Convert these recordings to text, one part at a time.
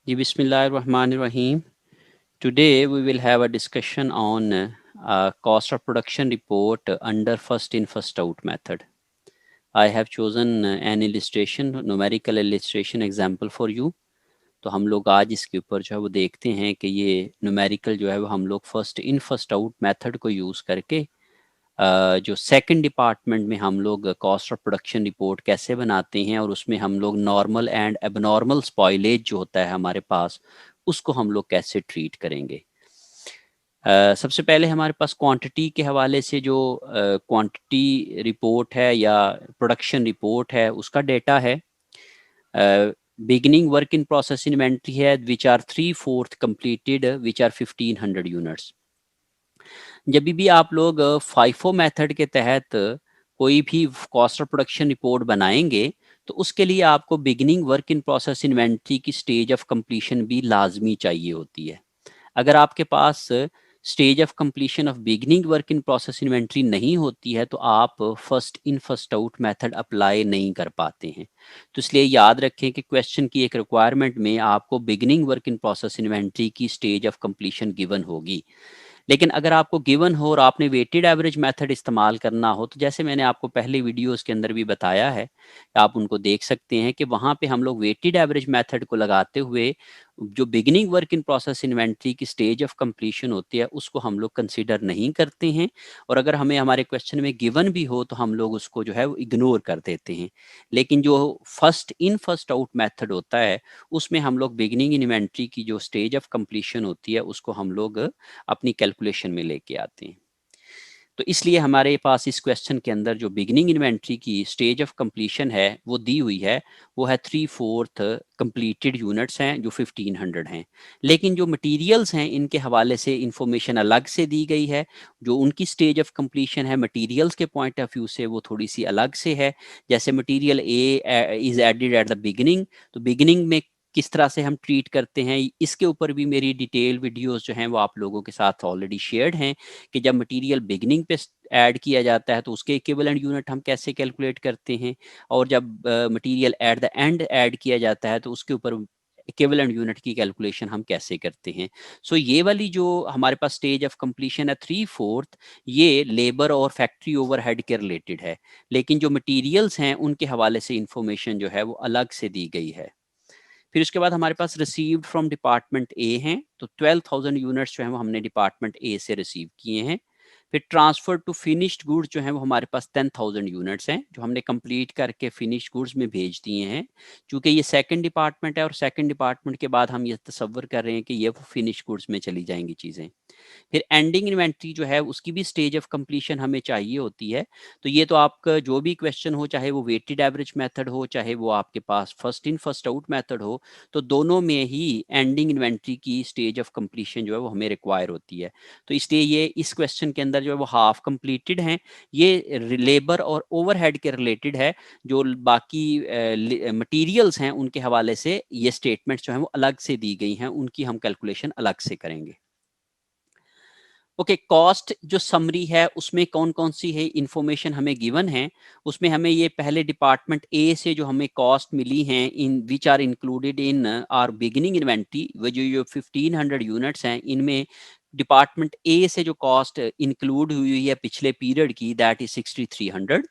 Ji, Bismillahirrahmanirrahim. Today we will have a discussion on cost of production report under first in first out method. I have chosen an illustration, numerical illustration example for you. तो हम लोग आज इसके ऊपर जो है वो देखते हैं कि ये न्यूमेरिकल जो है वो हम लोग first in first out method को यूज़ करके जो सेकंड डिपार्टमेंट में हम लोग कॉस्ट ऑफ प्रोडक्शन रिपोर्ट कैसे बनाते हैं और उसमें हम लोग नॉर्मल एंड एबनॉर्मल स्पॉइलेज जो होता है हमारे पास उसको हम लोग कैसे ट्रीट करेंगे। सबसे पहले हमारे पास क्वांटिटी के हवाले से जो क्वांटिटी रिपोर्ट है या प्रोडक्शन रिपोर्ट है उसका डेटा है। Beginning work in process inventory है which are 3/4 completed which are 1500 units. जब भी आप लोग फाइफो मेथड के तहत कोई भी कॉस्ट ऑफ प्रोडक्शन रिपोर्ट बनाएंगे तो उसके लिए आपको beginning work in process inventory की स्टेज ऑफ कंप्लीशन भी लाजमी चाहिए होती है। अगर आपके पास stage of completion of beginning work in process inventory नहीं होती है तो आप first in first out method apply नहीं कर पाते हैं। तो इसलिए याद रखें कि क्वेश्चन की एक रिक्वायरमेंट में आपको beginning work in process inventory की स्टेज ऑफ कंप्लीशन गिवन होगी। लेकिन अगर आपको गिवन हो और आपने वेटेड एवरेज मेथड इस्तेमाल करना हो तो जैसे मैंने आपको पहले वीडियोस के अंदर भी बताया है, आप उनको देख सकते हैं कि वहाँ पे हम लोग वेटेड एवरेज मेथड को लगाते हुए जो beginning work in process inventory की स्टेज ऑफ कंप्लीशन होती है उसको हम लोग कंसीडर नहीं करते हैं, और अगर हमें हमारे क्वेश्चन में गिवन भी हो तो हम लोग उसको जो है वो इग्नोर कर देते हैं। लेकिन जो first in first out method होता है उसमें हम लोग बिगिनिंग इन्वेंट्री की जो स्टेज ऑफ कंप्लीशन होती है उसको हम लोग अपनी कैलकुलेशन में लेके आते हैं। तो इसलिए हमारे पास इस क्वेश्चन के अंदर जो बिगिनिंग इन्वेंट्री की स्टेज ऑफ कंप्लीशन है वो दी हुई है, वो है 3/4 कंप्लीटेड यूनिट्स हैं जो 1500 हैं। लेकिन जो मटेरियल्स हैं इनके हवाले से इंफॉर्मेशन अलग से दी गई है। जो उनकी स्टेज ऑफ कंप्लीशन है मटेरियल्स के पॉइंट ऑफ व्यू से वो थोड़ी सी अलग से है। जैसे material A is added at the beginning, तो बिगिनिंग में किस तरह से हम ट्रीट करते हैं इसके ऊपर भी मेरी डिटेल वीडियोस जो हैं वो आप लोगों के साथ ऑलरेडी शेयर्ड हैं कि जब मटेरियल बिगिनिंग पे ऐड किया जाता है तो उसके इक्विवेलेंट यूनिट हम कैसे कैलकुलेट करते हैं, और जब material at the and add किया जाता है तो उसके ऊपर इक्विवेलेंट यूनिट की कैलकुलेशन हम कैसे करते हैं। सो ये वाली जो हमारे पास स्टेज ऑफ कंप्लीशन है 3/4, ये लेबर और फैक्ट्री ओवरहेड के रिलेटेड है। लेकिन जो मटेरियल्स हैं उनके हवाले से इंफॉर्मेशन जो है वो अलग से दी गई है। फिर उसके बाद हमारे पास रिसीव्ड फ्रॉम डिपार्टमेंट ए हैं, तो 12,000 यूनिट्स जो है वो हमने डिपार्टमेंट ए से रिसीव किए हैं। फिर ट्रांसफर टू फिनिश्ड गुड्स जो है वो हमारे पास 10,000 यूनिट्स हैं जो हमने कंप्लीट करके फिनिश्ड गुड्स में भेज दिए हैं। चूंकि ये सेकंड डिपार्टमेंट है और सेकंड डिपार्टमेंट के बाद हम ये तसव्वुर कर रहे हैं कि ये फिनिश गुड्स में चली जाएंगी चीज़ें। फिर एंडिंग इन्वेंट्री जो है उसकी भी स्टेज ऑफ कंप्लीशन हमें चाहिए होती है। तो ये तो आपका जो भी क्वेश्चन हो, चाहे वो वेटेड एवरेज मेथड हो चाहे वो आपके पास first in first out method हो, तो दोनों में ही एंडिंग इन्वेंट्री की स्टेज ऑफ कंप्लीशन जो है वो हमें रिक्वायर होती है। तो इसलिए ये इस क्वेश्चन के अंदर जो है वो हाफ कंप्लीटेड हैं। ये लेबर और ओवरहेड के रिलेटेड है। जो बाकी मटीरियल्स हैं उनके हवाले से ये स्टेटमेंट्स जो हैं वो अलग से दी गई हैं, उनकी हम कैलकुलेशन अलग से करेंगे। ओके, कॉस्ट जो समरी है उसमें कौन कौन सी है इंफॉर्मेशन हमें गिवन है। उसमें हमें ये पहले डिपार्टमेंट ए से जो हमें कॉस्ट मिली हैं in which are included in our beginning inventory, वो जो 1500 यूनिट्स हैं इनमें डिपार्टमेंट ए से जो कॉस्ट इंक्लूड हुई है पिछले पीरियड की दैट इज 6300।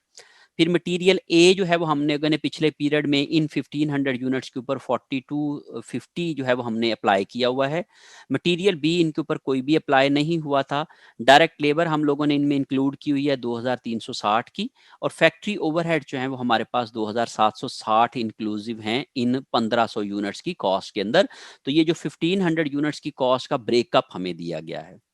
फिर मटेरियल ए जो है वो हमने ने पिछले पीरियड में इन 1500 यूनिट्स के ऊपर 4250 जो है वो हमने अप्लाई किया हुआ है। मटेरियल बी इनके ऊपर कोई भी अप्लाई नहीं हुआ था। डायरेक्ट लेबर हम लोगों ने इनमें इंक्लूड की हुई है 2360 की, और फैक्ट्री ओवरहेड जो है वो हमारे पास 2760 इंक्लूसिव हैं इन 1500 यूनिट्स की कॉस्ट के अंदर। तो ये जो 1500 यूनिट्स की कॉस्ट का ब्रेकअप हमें दिया गया है।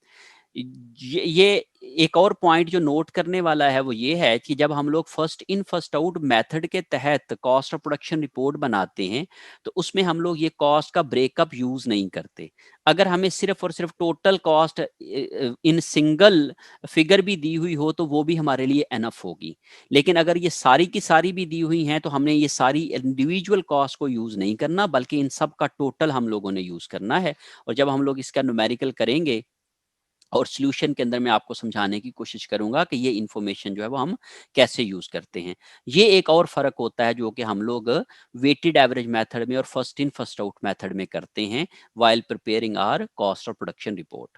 ये एक और पॉइंट जो नोट करने वाला है वो ये है कि जब हम लोग first in first out method के तहत कॉस्ट ऑफ प्रोडक्शन रिपोर्ट बनाते हैं तो उसमें हम लोग ये कॉस्ट का ब्रेकअप यूज नहीं करते। अगर हमें सिर्फ और सिर्फ total cost in single figure भी दी हुई हो तो वो भी हमारे लिए एनफ होगी। लेकिन अगर ये सारी की सारी भी दी हुई हैं तो हमने ये सारी इंडिविजुअल कॉस्ट को यूज नहीं करना बल्कि इन सब का टोटल हम लोगों ने यूज करना है। और जब हम लोग इसका न्यूमेरिकल करेंगे और सॉल्यूशन के अंदर मैं आपको समझाने की कोशिश करूंगा कि ये इन्फॉर्मेशन जो है वो हम कैसे यूज करते हैं। ये एक और फर्क होता है जो कि हम लोग वेटेड एवरेज मेथड में और first in first out method में करते हैं while preparing our cost of production report.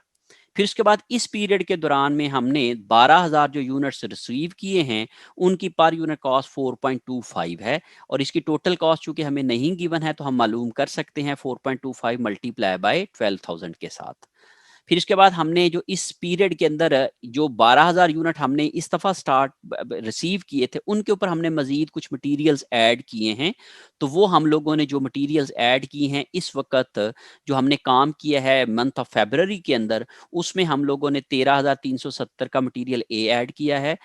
फिर उसके बाद इस पीरियड के दौरान में हमने 12,000 जो यूनिट्स रिसीव किए हैं उनकी पर यूनिट कॉस्ट 4.25 है, और इसकी टोटल कॉस्ट चूंकि हमें नहीं गिवन है तो हम मालूम कर सकते हैं 4.25 मल्टीप्लाई बाय 12,000 के साथ। फिर इसके बाद हमने जो इस पीरियड के अंदर जो 12,000 यूनिट हमने इस दफ़ा स्टार्ट रिसीव किए थे उनके ऊपर हमने मजीद कुछ मटेरियल्स ऐड किए हैं। तो वो हम लोगों ने जो मटेरियल्स ऐड किए हैं इस वक्त जो हमने काम किया है मंथ ऑफ फेब्रवरी के अंदर, उसमें हम लोगों ने 13,370 का मटेरियल ए ऐड किया है,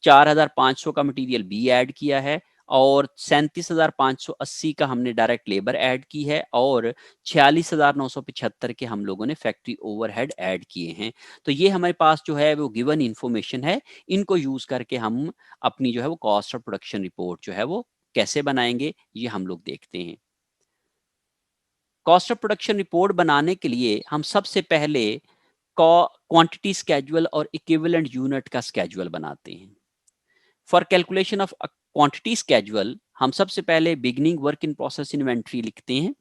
4,500 का मटेरियल बी ऐड किया है, और 37,580 का हमने डायरेक्ट लेबर ऐड की है, और 46,975 के हम लोगों ने फैक्ट्री ओवरहेड ऐड किए हैं। तो ये हमारे पास जो है वो गिवन इंफॉर्मेशन है, इनको यूज करके हम अपनी जो है वो कॉस्ट ऑफ प्रोडक्शन रिपोर्ट जो है वो कैसे बनाएंगे ये हम लोग देखते हैं। कॉस्ट ऑफ प्रोडक्शन रिपोर्ट बनाने के लिए हम सबसे पहले क्वांटिटी स्केजुअल और इक्विवेलेंट यूनिट का स्केजुअल बनाते हैं। For calculation of quantity schedule हम सबसे पहले beginning work in process inventory लिखते हैं,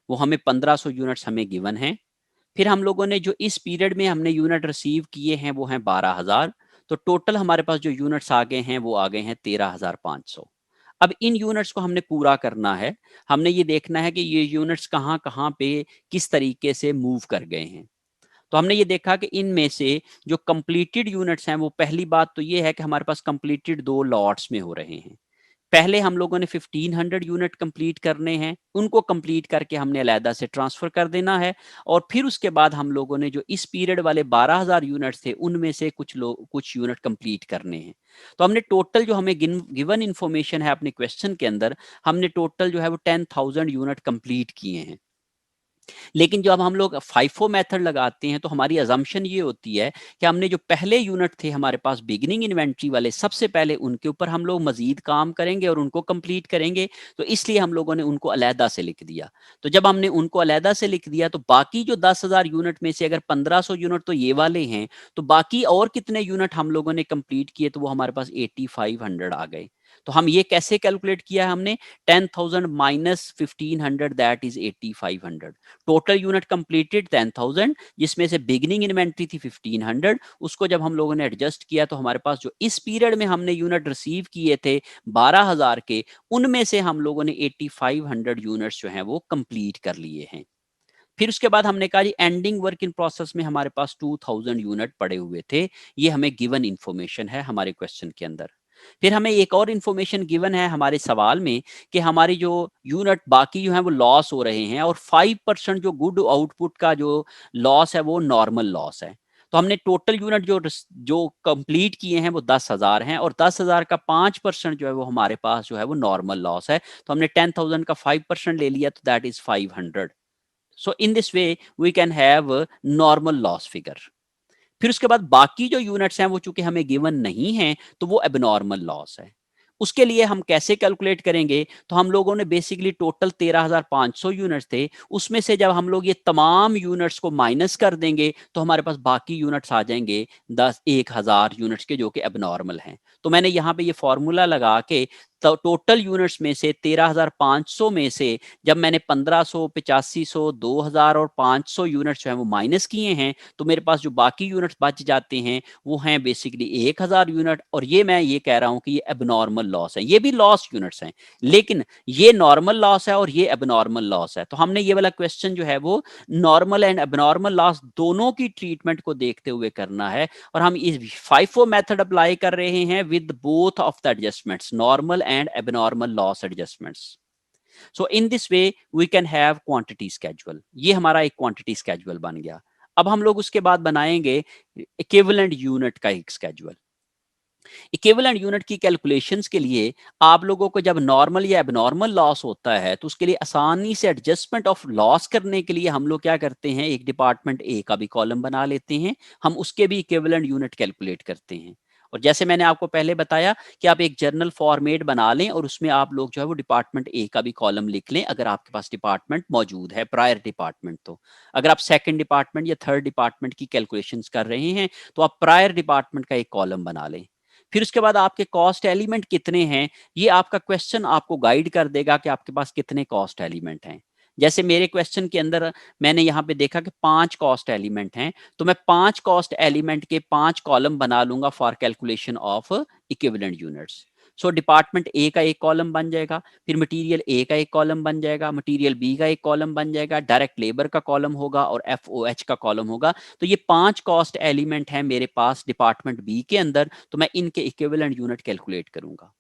वो हमें 1500 यूनिट्स हमें गिवन है। फिर हम लोगों ने जो इस पीरियड में हमने यूनिट रिसीव किए हैं वो हैं 12,000, तो टोटल हमारे पास जो यूनिट्स आ गए हैं वो आ गए हैं 13,500। अब इन यूनिट्स को हमने पूरा करना है, हमने ये देखना है कि ये यूनिट्स कहाँ कहाँ पे किस तरीके से मूव कर गए हैं। तो हमने ये देखा कि इनमें से जो कंप्लीटेड यूनिट्स हैं वो पहली बात तो ये है कि हमारे पास कंप्लीटेड 2 लॉट्स में हो रहे हैं। पहले हम लोगों ने 1500 यूनिट कंप्लीट करने हैं, उनको कंप्लीट करके हमने अलहदा से ट्रांसफर कर देना है, और फिर उसके बाद हम लोगों ने जो इस पीरियड वाले 12,000 यूनिट्स थे उनमें से कुछ यूनिट कंप्लीट करने हैं। तो हमने टोटल जो हमें गिवन इंफॉर्मेशन है अपने क्वेश्चन के अंदर, हमने टोटल जो है वो 10,000 यूनिट कंप्लीट किए हैं। लेकिन जब हम लोग फाइफो मेथड लगाते हैं तो हमारी अजम्पशन ये होती है कि हमने जो पहले यूनिट थे हमारे पास बिगिनिंग इन्वेंट्री वाले, सबसे पहले उनके ऊपर हम लोग मजीद काम करेंगे और उनको कंप्लीट करेंगे, तो इसलिए हम लोगों ने उनको अलहदा से लिख दिया। तो जब हमने उनको अलहदा से लिख दिया तो बाकी जो 10,000 यूनिट में से अगर 1500 यूनिट तो ये वाले हैं, तो बाकी और कितने यूनिट हम लोगों ने कंप्लीट किए, तो वो हमारे पास 8500 आ गए। तो हम ये कैसे कैलकुलेट किया है हमने, 10,000 minus 1500 that is 8500। Total unit completed 10,000, जिसमें से बिगिनिंग इन्वेंट्री थी 1500, उसको जब हम लोगों ने एडजस्ट किया तो हमारे पास जो इस पीरियड में हमने यूनिट रिसीव किए थे 12,000 के, उनमें से हम लोगों ने 8500 यूनिट्स जो हैं वो कंप्लीट कर लिए हैं। फिर उसके बाद हमने कहा जी एंडिंग वर्क इन प्रोसेस में हमारे पास 2000 यूनिट पड़े हुए थे, ये हमें गिवन इंफॉर्मेशन है हमारे क्वेश्चन के अंदर। फिर हमें एक और इंफॉर्मेशन गिवन है हमारे सवाल में कि हमारी जो यूनिट बाकी जो है वो लॉस हो रहे हैं, और 5% जो गुड आउटपुट का जो लॉस है वो नॉर्मल लॉस है। तो हमने टोटल यूनिट जो कंप्लीट किए हैं वो 10,000 हैं, और 10,000 का 5% जो है वो हमारे पास जो है वो नॉर्मल लॉस है। तो हमने 10,000 का 5% ले लिया, तो that is 500। So in this way we can have normal loss figure. फिर उसके बाद बाकी जो यूनिट्स हैं वो चूंकि हमें गिवन नहीं है तो वो एबनॉर्मल लॉस है। उसके लिए हम कैसे कैलकुलेट करेंगे, तो हम लोगों ने बेसिकली टोटल 13,500 यूनिट्स थे, उसमें से जब हम लोग ये तमाम यूनिट्स को माइनस कर देंगे तो हमारे पास बाकी यूनिट्स आ जाएंगे 1,000 यूनिट्स के जो कि एबनॉर्मल हैं। तो मैंने यहाँ पे ये फॉर्मूला लगा के तो टोटल यूनिट्स में से 13,500 में से जब मैंने 1500, 8500, 2000 और 500 यूनिट्स जो है वो माइनस किए हैं, तो मेरे पास जो बाकी यूनिट्स बच जाते हैं वो हैं बेसिकली 1000 यूनिट। और ये मैं ये कह रहा हूं कि ये एबनॉर्मल लॉस है, ये भी लॉस यूनिट्स हैं, लेकिन ये नॉर्मल लॉस है और ये एबनॉर्मल लॉस है। तो हमने ये वाला क्वेश्चन जो है वो नॉर्मल एंड एबनॉर्मल लॉस दोनों की ट्रीटमेंट को देखते हुए करना है, और हम इस फाइफो मेथड अप्लाई कर रहे हैं with both of the adjustments, normal and abnormal loss adjustments. So in this way we can have quantity schedule. ये हमारा एक क्वांटिटी स्केजुअल बन गया। अब हम लोग उसके बाद बनाएंगे इक्विवेलेंट यूनिट का एक स्केजुअल। इक्विवेलेंट यूनिट की कैलकुलेशंस के लिए आप लोगों को जब नॉर्मल या एबनॉर्मल लॉस होता है तो उसके लिए आसानी से एडजस्टमेंट ऑफ लॉस करने के लिए हम लोग क्या करते हैं, एक डिपार्टमेंट ए का भी कॉलम बना लेते हैं, हम उसके भी इक्विवेलेंट यूनिट कैलकुलेट करते हैं। और जैसे मैंने आपको पहले बताया कि आप एक जर्नल फॉर्मेट बना लें और उसमें आप लोग जो है वो डिपार्टमेंट ए का भी कॉलम लिख लें, अगर आपके पास डिपार्टमेंट मौजूद है, प्रायर डिपार्टमेंट। तो अगर आप सेकंड डिपार्टमेंट या थर्ड डिपार्टमेंट की कैलकुलेशंस कर रहे हैं तो आप प्रायर डिपार्टमेंट का एक कॉलम बना लें। फिर उसके बाद आपके कॉस्ट एलिमेंट कितने हैं, ये आपका क्वेश्चन आपको गाइड कर देगा कि आपके पास कितने कॉस्ट एलिमेंट हैं। जैसे मेरे क्वेश्चन के अंदर मैंने यहाँ पे देखा कि 5 कॉस्ट एलिमेंट हैं, तो मैं 5 कॉस्ट एलिमेंट के 5 कॉलम बना लूंगा for calculation of equivalent units. So department A का एक कॉलम बन जाएगा, फिर मटेरियल ए का एक कॉलम बन जाएगा, मटेरियल बी का एक कॉलम बन जाएगा, डायरेक्ट लेबर का कॉलम होगा और एफओएच का कॉलम होगा। तो ये 5 कॉस्ट एलिमेंट हैं मेरे पास डिपार्टमेंट बी के अंदर, तो मैं इनके इक्विवेलेंट यूनिट कैलकुलेट करूंगा।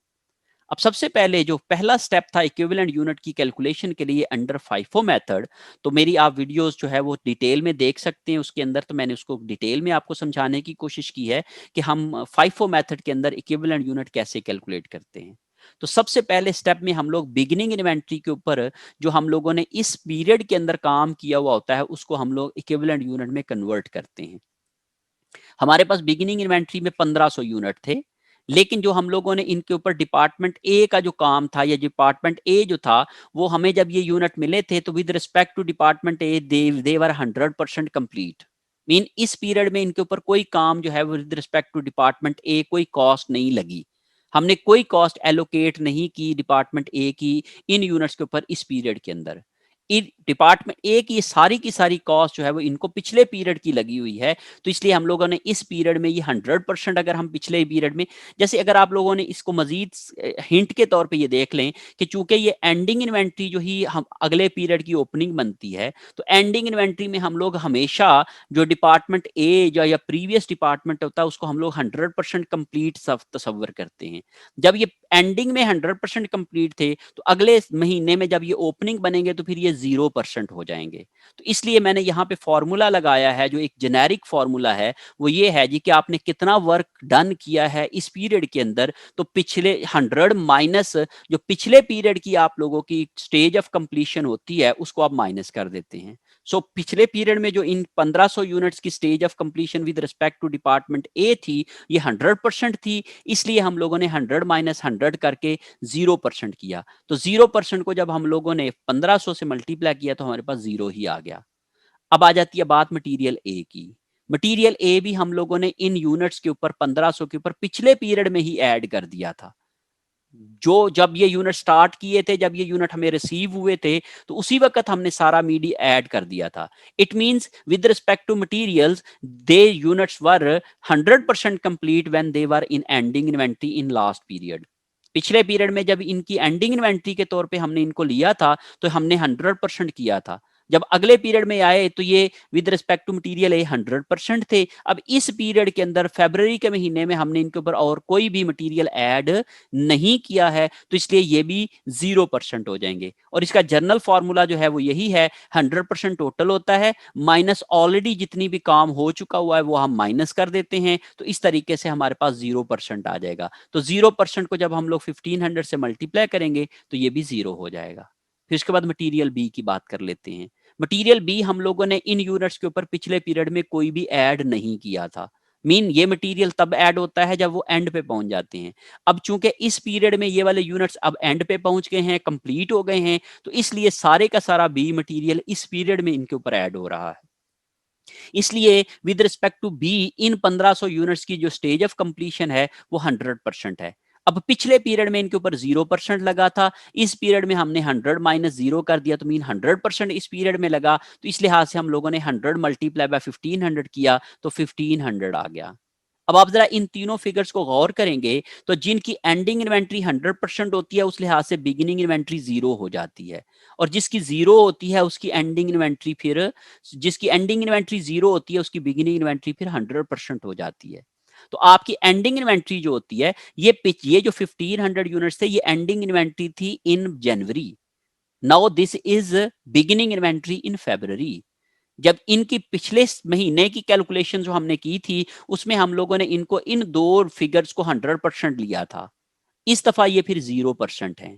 अब सबसे पहले जो पहला स्टेप था इक्विवेलेंट यूनिट की कैलकुलेशन के लिए अंडर फाइफो मेथड, तो मेरी आप वीडियोस जो है वो डिटेल में देख सकते हैं उसके अंदर, तो मैंने उसको डिटेल में आपको समझाने की कोशिश की है कि हम फाइफो मेथड के अंदर इक्विवेलेंट यूनिट कैसे कैलकुलेट करते हैं। तो सबसे पहले स्टेप में हम लोग बिगिनिंग इन्वेंट्री के ऊपर जो हम लोगों ने इस पीरियड के अंदर काम किया हुआ होता है उसको हम लोग इक्विवेलेंट यूनिट में कन्वर्ट करते हैं। हमारे पास बिगिनिंग इन्वेंट्री में 1500 यूनिट थे, लेकिन जो हम लोगों ने इनके ऊपर डिपार्टमेंट ए का जो काम था या डिपार्टमेंट ए जो था वो हमें जब ये यूनिट मिले थे तो with respect to department A they were 100% complete. Mean इस पीरियड में इनके ऊपर कोई काम जो है वो with respect to department A कोई कॉस्ट नहीं लगी, हमने कोई कॉस्ट एलोकेट नहीं की डिपार्टमेंट ए की इन यूनिट्स के ऊपर इस पीरियड के अंदर। डिपार्टमेंट ए की सारी कॉस्ट जो है वो इनको पिछले पीरियड की लगी हुई है, तो इसलिए हम लोगों ने इस पीरियड में ये 100%, अगर हम पिछले पीरियड में, जैसे अगर आप लोगों ने इसको मजीद हिंट के तौर पे ये देख लें कि चूंकि ये एंडिंग इन्वेंट्री जो ही हम अगले पीरियड की ओपनिंग बनती है, तो एंडिंग इन्वेंट्री में हम लोग हमेशा जो डिपार्टमेंट ए जो या प्रीवियस डिपार्टमेंट होता है उसको हम लोग 100% कंप्लीट तस्वर करते हैं। जब ये एंडिंग में 100% कंप्लीट थे तो अगले महीने में जब ये ओपनिंग बनेंगे तो फिर ये 0% हो जाएंगे। तो इसलिए मैंने यहाँ पे फॉर्मूला लगाया है जो एक जेनेरिक फॉर्मूला है, वो ये है जी कि आपने कितना वर्क डन किया है इस पीरियड के अंदर, तो पिछले 100 माइनस जो पिछले पीरियड की आप लोगों की स्टेज ऑफ कंप्लीशन होती है उसको आप माइनस कर देते हैं। सो पिछले पीरियड में जो इन 1500 यूनिट्स की stage of completion with respect to department A थी ये 100% थी, इसलिए हम लोगों ने 100 माइनस 100 करके 0% किया। तो 0% को जब हम लोगों ने 1500 से मल्टीप्लाई किया तो हमारे पास 0 ही आ गया। अब आ जाती है बात मटेरियल ए की। मटेरियल ए भी हम लोगों ने इन यूनिट्स के ऊपर 1500 के ऊपर पिछले पीरियड में ही ऐड कर दिया था। जो जब ये यूनिट स्टार्ट किए थे, जब ये यूनिट हमें रिसीव हुए थे, तो उसी वक्त हमने सारा मीडी ऐड कर दिया था। It means with respect to materials they units were 100% complete when they were in ending inventory in last period. पिछले पीरियड में जब इनकी एंडिंग इन्वेंट्री के तौर पे हमने इनको लिया था तो हमने 100% किया था। जब अगले पीरियड में आए तो ये with respect to material A 100% थे। अब इस पीरियड के अंदर फरवरी के महीने में हमने इनके ऊपर और कोई भी मटेरियल ऐड नहीं किया है, तो इसलिए ये भी 0% हो जाएंगे। और इसका जनरल फॉर्मूला जो है वो यही है, 100% टोटल होता है माइनस ऑलरेडी जितनी भी काम हो चुका हुआ है वो हम माइनस कर देते हैं, तो इस तरीके से हमारे पास 0% आ जाएगा। तो 0% को जब हम लोग 1500 से मल्टीप्लाई करेंगे तो ये भी 0 हो जाएगा। फिर उसके बाद मटेरियल बी की बात कर लेते हैं। मटेरियल बी हम लोगों ने इन यूनिट्स के ऊपर पिछले पीरियड में कोई भी ऐड नहीं किया था। मीन ये मटेरियल तब ऐड होता है जब वो एंड पे पहुंच जाते हैं। अब चूंकि इस पीरियड में ये वाले यूनिट्स अब एंड पे पहुंच गए हैं, कंप्लीट हो गए हैं, तो इसलिए सारे का सारा बी मटेरियल इस पीरियड में इनके ऊपर ऐड हो रहा है। इसलिए with respect to B in 1500 units की जो स्टेज ऑफ कंप्लीशन है वो 100% है। अब पिछले पीरियड में इनके ऊपर 0% लगा था, इस पीरियड में हमने 100 माइनस 0 कर दिया, तो मीन 100% इस पीरियड में लगा, तो इस लिहाज से हम लोगों ने 100 मल्टीप्लाई बाय 1500 किया तो 1500 आ गया। अब आप जरा इन तीनों फिगर्स को गौर करेंगे तो जिनकी एंडिंग इन्वेंट्री 100% होती है उस लिहाज से बिगिनिंग इन्वेंट्री 0 हो जाती है, और जिसकी 0 होती है उसकी एंडिंग इन्वेंट्री फिर जिसकी एंडिंग इन्वेंट्री 0 होती है उसकी बिगिनिंग इन्वेंट्री फिर 100% हो जाती है। तो आपकी एंडिंग इन्वेंट्री जो होती है ये जो 1500 यूनिट्स थे ये एंडिंग इन्वेंट्री थी in January. Now this is beginning inventory in February. जब इनकी पिछले महीने की कैलकुलेशन जो हमने की थी उसमें हम लोगों ने इनको इन दो फिगर्स को 100% लिया था, इस दफा ये फिर 0% है,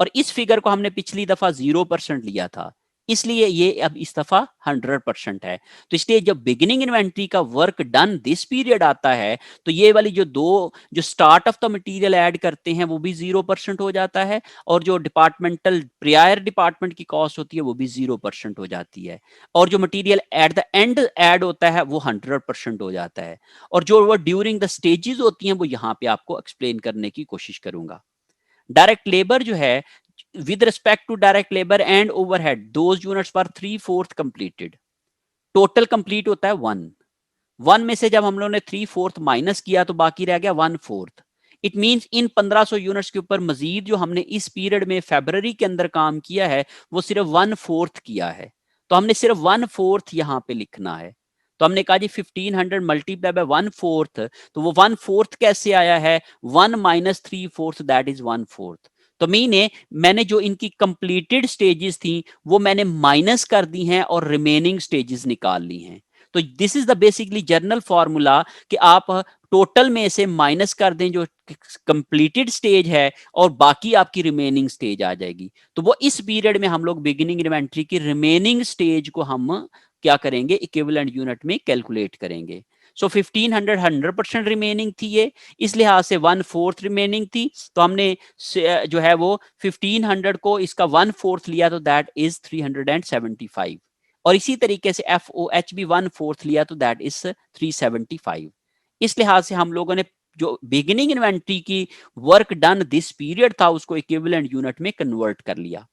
और इस फिगर को हमने पिछली दफा 0% लिया था, इसलिए ये अब इस दफा 100% है। तो इसलिए जब बिगिनिंग इन्वेंट्री का वर्क डन दिस पीरियड आता है, तो ये वाली जो जो start of the material add करते हैं वो भी 0% हो जाता है, और जो डिपार्टमेंटल प्रायर डिपार्टमेंट की कॉस्ट होती है वो भी 0% हो जाती है, और जो material at the and add होता है वो 100% हो जाता है। और जो वो ड्यूरिंग द स्टेजेस होती हैं वो यहाँ पे आपको एक्सप्लेन करने की कोशिश करूंगा। डायरेक्ट लेबर जो है, with respect to direct labor and overhead, those units were 3/4 completed. Total complete होता है 1 में से जब हम लोगों ने 3/4 माइनस किया तो बाकी रह गया 1/4। इट मींस इन 1500 यूनिट्स के ऊपर मजीद जो हमने इस पीरियड में फरवरी के अंदर काम किया है वो सिर्फ 1/4 किया है। तो हमने सिर्फ 1/4 यहां पे लिखना है। तो हमने कहा जी 1500 मल्टीप्लाई बाय 1/4, तो वो 1/4 कैसे आया है? 1 माइनस 3/4 दैट इज 1/4। तो मीन मैंने जो इनकी कंप्लीटेड स्टेजेस थी वो मैंने माइनस कर दी हैं और रिमेनिंग स्टेजेस निकाल ली हैं। तो this is the basically journal formula कि आप टोटल में से माइनस कर दें जो कंप्लीटेड स्टेज है और बाकी आपकी रिमेनिंग स्टेज आ जाएगी। तो वो इस पीरियड में हम लोग बिगिनिंग इन्वेंट्री की रिमेनिंग स्टेज को हम क्या करेंगे? इक्विवेलेंट यूनिट में कैलकुलेट करेंगे। सो 1500 100% रिमेनिंग थी ये, इस लिहाज से 1/4 रिमेनिंग थी। तो हमने जो है वो 1500 को इसका 1/4 लिया तो दैट इज 375, और इसी तरीके से FOH भी 1/4 लिया तो दैट इज 375। इस लिहाज से हम लोगों ने जो बिगिनिंग इन्वेंट्री की वर्क डन दिस पीरियड था उसको इक्विवेलेंट यूनिट में कन्वर्ट कर लिया।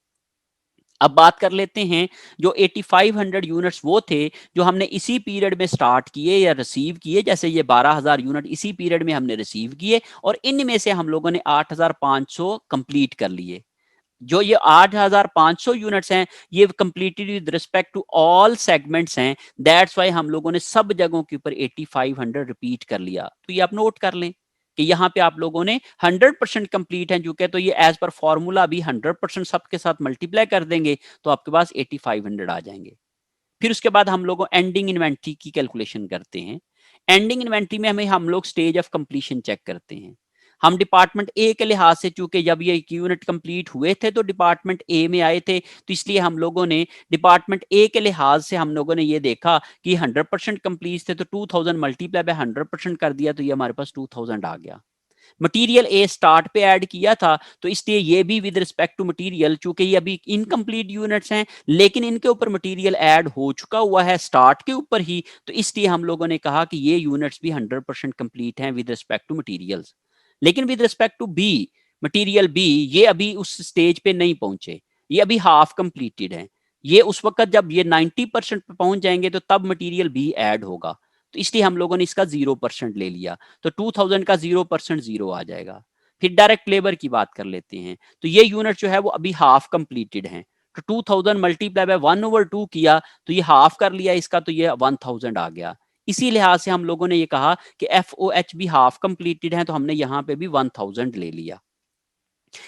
अब बात कर लेते हैं जो 8500 यूनिट्स वो थे जो हमने इसी पीरियड में स्टार्ट किए या रिसीव किए। जैसे ये 12000 यूनिट इसी पीरियड में हमने रिसीव किए और इनमें से हम लोगों ने 8500 कंप्लीट कर लिए। जो ये 8500 यूनिट्स हैं ये completed with respect to all segments हैं। दैट्स वाई हम लोगों ने सब जगहों के ऊपर 8500 रिपीट कर लिया। तो ये आप नोट कर लें कि यहाँ पे आप लोगों ने 100% कंप्लीट है चूंकि, तो ये एज पर फॉर्मूला भी 100% सबके साथ मल्टीप्लाई कर देंगे तो आपके पास 8500 आ जाएंगे। फिर उसके बाद हम लोग एंडिंग इन्वेंट्री की कैलकुलेशन करते हैं। एंडिंग इन्वेंट्री में हमें हम लोग स्टेज ऑफ कंप्लीशन चेक करते हैं। हम डिपार्टमेंट ए के लिहाज से, चूंकि जब ये यूनिट कंप्लीट हुए थे तो डिपार्टमेंट ए में आए थे, तो इसलिए हम लोगों ने डिपार्टमेंट ए के लिहाज से हम लोगों ने ये देखा कि 100% कंप्लीट थे तो 2000 मल्टीप्लाई बाय 100% कर दिया तो ये हमारे पास 2000 आ गया। मटेरियल ए स्टार्ट पे ऐड किया था तो इसलिए ये भी विद रिस्पेक्ट टू मटेरियल, चूंकि ये अभी इनकम्प्लीट यूनिट्स हैं लेकिन इनके ऊपर मटेरियल ऐड हो चुका हुआ है स्टार्ट के ऊपर ही, तो इसलिए हम लोगों ने कहा कि ये यूनिट्स भी 100% कंप्लीट हैं विद रिस्पेक्ट टू मटेरियल्स। लेकिन with respect to B, material B, ये अभी उस स्टेज पे नहीं पहुंचे, ये अभी हाफ कंप्लीटेड है। ये उस वक्त जब ये 90% पे पहुंच जाएंगे तो तब मटेरियल बी ऐड होगा। तो इसलिए हम लोगों ने इसका 0% ले लिया, तो 2000 का 0% 0 आ जाएगा। फिर डायरेक्ट लेबर की बात कर लेते हैं। तो ये यूनिट जो है वो अभी हाफ कंप्लीटेड है, तो 2000 मल्टीप्लाई बाय 1/2 किया तो ये हाफ कर लिया इसका, तो ये 1000 आ गया। इसी लिहाज से हम लोगों ने ये कहा कि FOH भी हाफ कंप्लीटेड है तो हमने यहां पे भी 1000 ले लिया।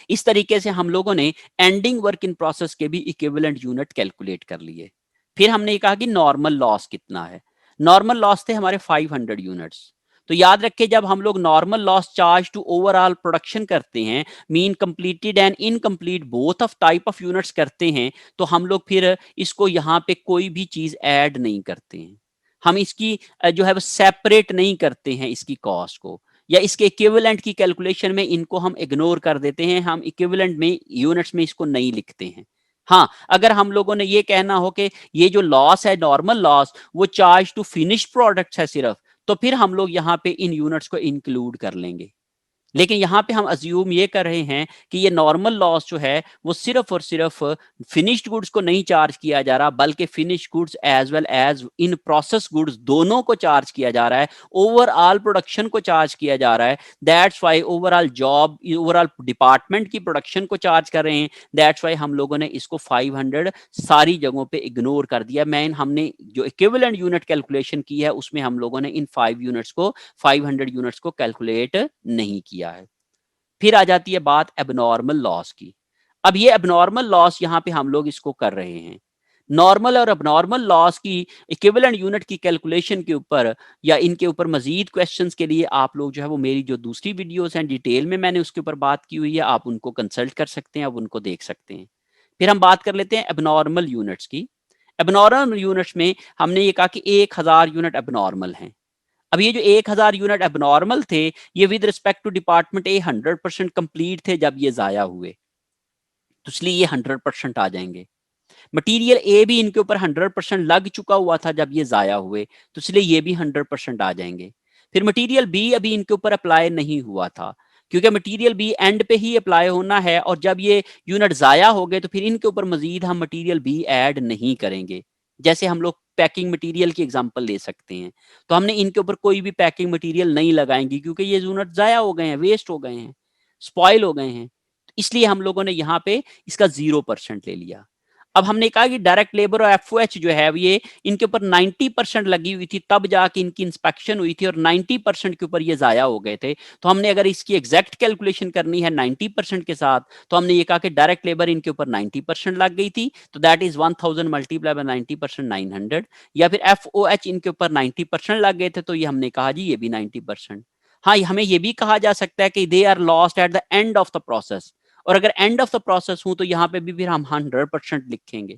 इस तरीके से हम लोगों ने एंडिंग वर्क इन प्रोसेस के भी इक्विवेलेंट यूनिट कैलकुलेट कर लिए। फिर हमने कहा कि नॉर्मल लॉस कितना है। नॉर्मल लॉस थे हमारे 500 यूनिट्स। तो याद रखें जब हम लोग normal loss charge to overall production करते हैं, mean completed and incomplete both of type of units करते हैं, तो हम लोग फिर इसको यहाँ पे कोई भी चीज ऐड नहीं करते हैं। हम इसकी जो है वो सेपरेट नहीं करते हैं इसकी कॉस्ट को, या इसके इक्विवेलेंट की कैलकुलेशन में इनको हम इग्नोर कर देते हैं, हम इक्विवेलेंट में यूनिट्स में इसको नहीं लिखते हैं। हाँ, अगर हम लोगों ने ये कहना हो कि ये जो लॉस है नॉर्मल लॉस वो चार्ज टू फिनिश प्रोडक्ट्स है सिर्फ, तो फिर हम लोग यहाँ पे इन यूनिट्स को इंक्लूड कर लेंगे। लेकिन यहाँ पे हम अज्यूम ये कर रहे हैं कि ये नॉर्मल लॉस जो है वो सिर्फ और सिर्फ फिनिश्ड गुड्स को नहीं चार्ज किया जा रहा, बल्कि finished goods as well as in process goods दोनों को चार्ज किया जा रहा है, ओवरऑल प्रोडक्शन को चार्ज किया जा रहा है। That's why overall job, overall department की प्रोडक्शन को चार्ज कर रहे हैं। दैट्स वाई हम लोगों ने इसको 500 सारी जगहों पे इग्नोर कर दिया। हमने जो इक्विवेलेंट यूनिट कैलकुलेशन की है उसमें हम लोगों ने इन 500 यूनिट्स को कैलकुलेट नहीं किया है। फिर आ जाती है बात एबनॉर्मल लॉस की। अब ये एबनॉर्मल लॉस यहां पे हम लोग इसको कर रहे हैं। नॉर्मल और एबनॉर्मल लॉस की इक्विवेलेंट यूनिट की कैलकुलेशन के ऊपर या इनके ऊपर मजीद क्वेश्चंस के लिए आप लोग जो है वो मेरी जो दूसरी वीडियोस हैं डिटेल में मैंने उसके ऊपर बात की हुई है, आप उनको कंसल्ट कर सकते हैं, आप उनको देख सकते हैं। फिर हम बात कर लेते हैं एबनॉर्मल यूनिट्स की। एबनॉर्मल यूनिट्स में हमने ये कहा कि 1000 यूनिट एबनॉर्मल हैं। अब ये जो 1000 यूनिट एबनॉर्मल थे, ये with respect to department A 100% complete थे जब ये जाया हुए, तो इसलिए ये 100% आ जाएंगे। मटेरियल ए भी इनके ऊपर 100% लग चुका हुआ था जब ये जाया हुए, तो इसलिए ये भी 100% आ जाएंगे। फिर मटेरियल बी अभी इनके ऊपर अप्लाई नहीं हुआ था, क्योंकि मटेरियल बी एंड पे ही अप्लाई होना है, और जब ये यूनिट जाया हो गए तो फिर इनके ऊपर मजीद हम मटेरियल बी ऐड नहीं करेंगे। जैसे हम लोग पैकिंग मटेरियल की एग्जांपल ले सकते हैं, तो हमने इनके ऊपर कोई भी पैकिंग मटेरियल नहीं लगाएंगे, क्योंकि ये यूनिट जाया हो गए हैं, वेस्ट हो गए हैं, स्पॉइल हो गए हैं। इसलिए हम लोगों ने यहाँ पे इसका 0% ले लिया। अब हमने कहा कि डायरेक्ट लेबर और एफओएच जो है ये इनके ऊपर 90% लगी हुई थी, तब जाके इनकी इंस्पेक्शन हुई थी और 90% के ऊपर ये जाया हो गए थे। तो हमने अगर इसकी एग्जैक्ट कैलकुलेशन करनी है 90% के साथ, तो हमने ये कहा कि डायरेक्ट लेबर इनके ऊपर 90% लग गई थी, तो दैट इज 1000 मल्टीप्लाई बाय 90% 900। या फिर एफओएच इनके ऊपर 90% लग गए थे, तो ये हमने कहा जी ये भी 90%। हाँ, हमें ये भी कहा जा सकता है कि they are lost at the end of the process, और अगर एंड ऑफ द प्रोसेस हूं तो यहाँ पे भी फिर हम 100% लिखेंगे,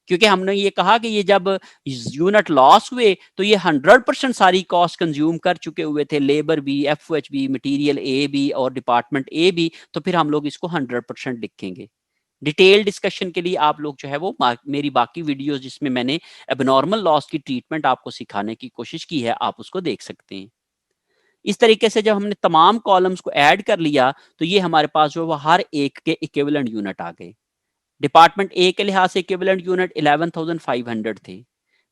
क्योंकि हमने ये कहा कि ये जब यूनिट लॉस हुए तो ये 100% सारी कॉस्ट कंज्यूम कर चुके हुए थे, लेबर भी, एफओएच भी, मटेरियल ए भी और डिपार्टमेंट ए भी, तो फिर हम लोग इसको 100% लिखेंगे। डिटेल डिस्कशन के लिए आप लोग जो है वो मेरी बाकी वीडियोस जिसमें मैंने एबनॉर्मल लॉस की ट्रीटमेंट आपको सिखाने की कोशिश की है, आप उसको देख सकते हैं। इस तरीके से जब हमने तमाम कॉलम्स को ऐड कर लिया, तो ये हमारे पास जो है वो हर एक के इक्विवेलेंट यूनिट आ गए। डिपार्टमेंट ए के लिहाज से इक्विवेलेंट यूनिट 11500 थे,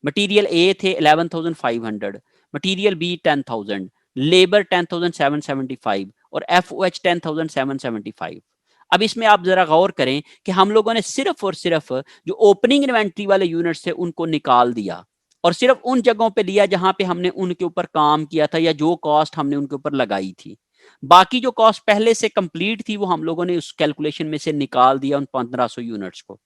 मटेरियल ए थे 11500, मटेरियल बी 10000, लेबर 10775 और एफओएच 10775। अब इसमें आप जरा गौर करें कि हम लोगों ने सिर्फ और सिर्फ जो ओपनिंग इन्वेंट्री वाले यूनिट्स थे उनको निकाल दिया, और सिर्फ उन जगहों पे लिया जहां पे हमने उनके ऊपर काम किया था या जो कॉस्ट हमने उनके ऊपर लगाई थी। बाकी जो कॉस्ट पहले से कंप्लीट थी वो हम लोगों ने उस कैलकुलेशन में से निकाल दिया, उन 1500 यूनिट्स को।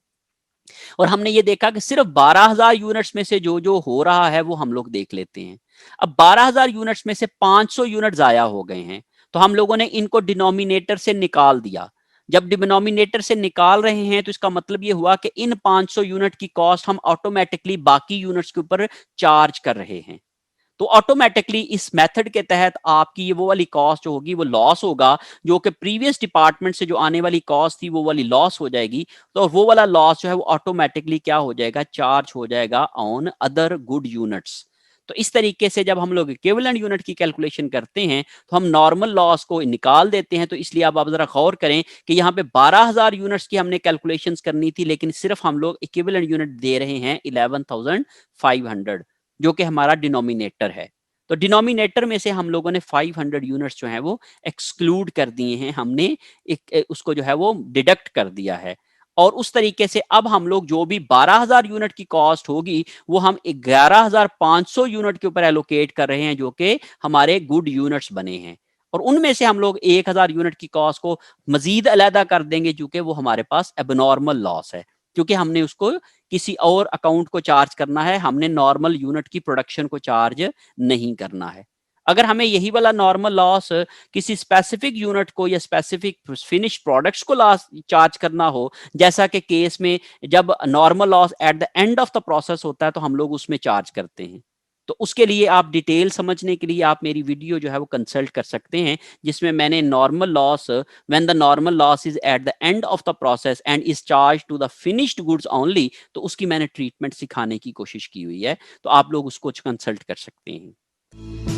और हमने ये देखा कि सिर्फ 12000 यूनिट्स में से जो जो हो रहा है वो हम लोग देख लेते हैं। अब 12000 यूनिट्स में से 500 यूनिट जाया हो गए हैं, तो हम लोगों ने इनको डिनोमिनेटर से निकाल दिया। जब डिनोमिनेटर से निकाल रहे हैं तो इसका मतलब ये हुआ कि इन 500 यूनिट की कॉस्ट हम ऑटोमेटिकली बाकी यूनिट्स के ऊपर चार्ज कर रहे हैं। तो ऑटोमेटिकली इस मेथड के तहत आपकी ये वो वाली कॉस्ट जो होगी वो लॉस होगा, जो कि प्रीवियस डिपार्टमेंट से जो आने वाली कॉस्ट थी वो वाली लॉस हो जाएगी। तो वो वाला लॉस जो है वो ऑटोमेटिकली क्या हो जाएगा, चार्ज हो जाएगा ऑन अदर गुड यूनिट्स। तो इस तरीके से जब हम लोग इक्विवेलेंट यूनिट की कैलकुलेशन करते हैं तो हम नॉर्मल लॉस को निकाल देते हैं। तो इसलिए अब आप जरा गौर करें कि यहाँ पे 12000 यूनिट्स की हमने कैलकुलेशंस करनी थी, लेकिन सिर्फ हम लोग इक्विवेलेंट यूनिट दे रहे हैं 11500, जो कि हमारा डिनोमिनेटर है। तो डिनोमिनेटर में से हम लोगों ने 500 यूनिट्स जो है वो एक्सक्लूड कर दिए हैं, हमने उसको जो है वो डिडक्ट कर दिया है। और उस तरीके से अब हम लोग जो भी 12000 यूनिट की कॉस्ट होगी वो हम 11500 यूनिट के ऊपर एलोकेट कर रहे हैं, जो कि हमारे गुड यूनिट्स बने हैं। और उनमें से हम लोग 1000 यूनिट की कॉस्ट को मजीद अलहदा कर देंगे, क्योंकि वो हमारे पास एबनॉर्मल लॉस है, क्योंकि हमने उसको किसी और अकाउंट को चार्ज करना है, हमने नॉर्मल यूनिट की प्रोडक्शन को चार्ज नहीं करना है। अगर हमें यही वाला नॉर्मल लॉस किसी स्पेसिफिक यूनिट को या स्पेसिफिक फिनिश प्रोडक्ट्स को लॉस चार्ज करना हो, जैसा कि केस में जब normal loss eight the end of the process होता है तो हम लोग उसमें चार्ज करते हैं। तो उसके लिए आप डिटेल समझने के लिए आप मेरी वीडियो जो है वो कंसल्ट कर सकते हैं, जिसमें मैंने normal loss when the normal loss is at the end of the process and is charge to the finished goods only, तो उसकी मैंने ट्रीटमेंट सिखाने की कोशिश की हुई है। तो आप लोग उसको कंसल्ट कर सकते हैं।